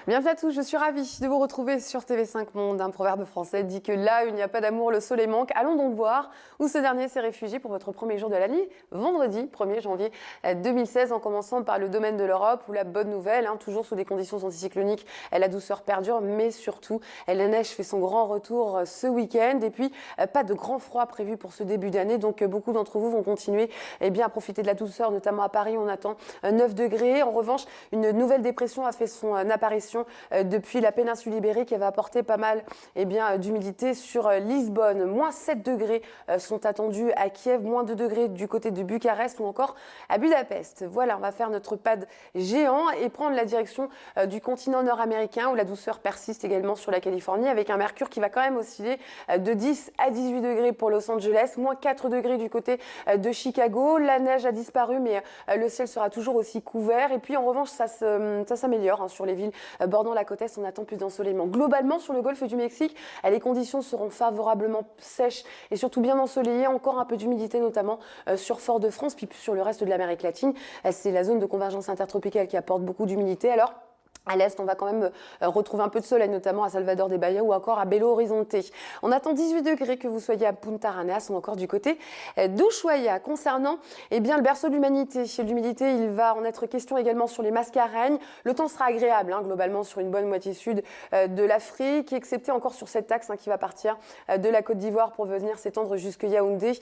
Bienvenue à tous, je suis ravie de vous retrouver sur TV5 Monde. Un proverbe français dit que là où il n'y a pas d'amour, le soleil manque. Allons donc voir où ce dernier s'est réfugié pour votre premier jour de l'année, vendredi 1er janvier 2016, en commençant par le domaine de l'Europe, où la bonne nouvelle, toujours sous des conditions anticycloniques, la douceur perdure, mais surtout, la neige fait son grand retour ce week-end. Et puis, pas de grand froid prévu pour ce début d'année, donc beaucoup d'entre vous vont continuer à profiter de la douceur, notamment à Paris, on attend 9 degrés. En revanche, une nouvelle dépression a fait son apparition depuis la péninsule ibérique. Elle va apporter pas mal d'humidité sur Lisbonne. Moins 7 degrés sont attendus à Kiev, moins 2 degrés du côté de Bucarest ou encore à Budapest. Voilà, on va faire notre pad géant et prendre la direction du continent nord-américain où la douceur persiste également sur la Californie avec un mercure qui va quand même osciller de 10 à 18 degrés pour Los Angeles, moins 4 degrés du côté de Chicago. La neige a disparu mais le ciel sera toujours aussi couvert et puis en revanche ça s'améliore sur les villes bordant la côte est. On attend plus d'ensoleillement. Globalement sur le golfe du Mexique, les conditions seront favorablement sèches et surtout bien ensoleillées, encore un peu d'humidité notamment sur Fort-de-France, puis sur le reste de l'Amérique latine. C'est la zone de convergence intertropicale qui apporte beaucoup d'humidité. Alors à l'est, on va quand même retrouver un peu de soleil, notamment à Salvador de Bahia ou encore à Belo Horizonte. On attend 18 degrés que vous soyez à Punta Arenas ou encore du côté d'Ushuaia. Concernant le berceau de l'humanité, l'humidité, il va en être question également sur les Mascareignes. Le temps sera agréable, globalement, sur une bonne moitié sud de l'Afrique, excepté encore sur cette axe qui va partir de la Côte d'Ivoire pour venir s'étendre jusque Yaoundé,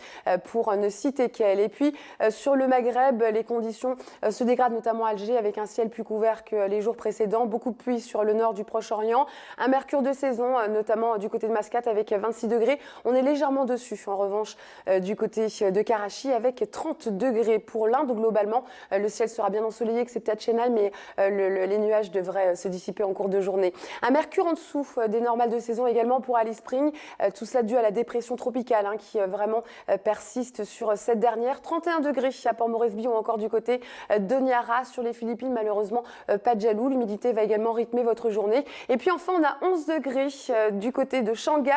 pour ne citer qu'elle. Et puis, sur le Maghreb, les conditions se dégradent, notamment à Alger, avec un ciel plus couvert que les jours précédents. Beaucoup de pluie sur le nord du Proche-Orient, un mercure de saison, notamment du côté de Mascate avec 26 degrés. On est légèrement dessus, en revanche, du côté de Karachi avec 30 degrés. Pour l'Inde, globalement, le ciel sera bien ensoleillé, excepté à Chennai, mais les nuages devraient se dissiper en cours de journée. Un mercure en dessous des normales de saison également pour Alice Spring. Tout cela dû à la dépression tropicale qui vraiment persiste sur cette dernière. 31 degrés à Port Moresby ou encore du côté d'Honiara. Sur les Philippines, malheureusement, pas de jaloux. L'humidité va également rythmer votre journée. Et puis enfin, on a 11 degrés du côté de Shanghai,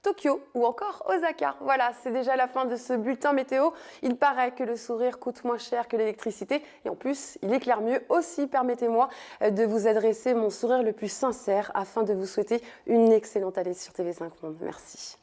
Tokyo ou encore Osaka. Voilà, c'est déjà la fin de ce bulletin météo. Il paraît que le sourire coûte moins cher que l'électricité et en plus, il éclaire mieux. Aussi, permettez-moi de vous adresser mon sourire le plus sincère afin de vous souhaiter une excellente année sur TV5 Monde. Merci.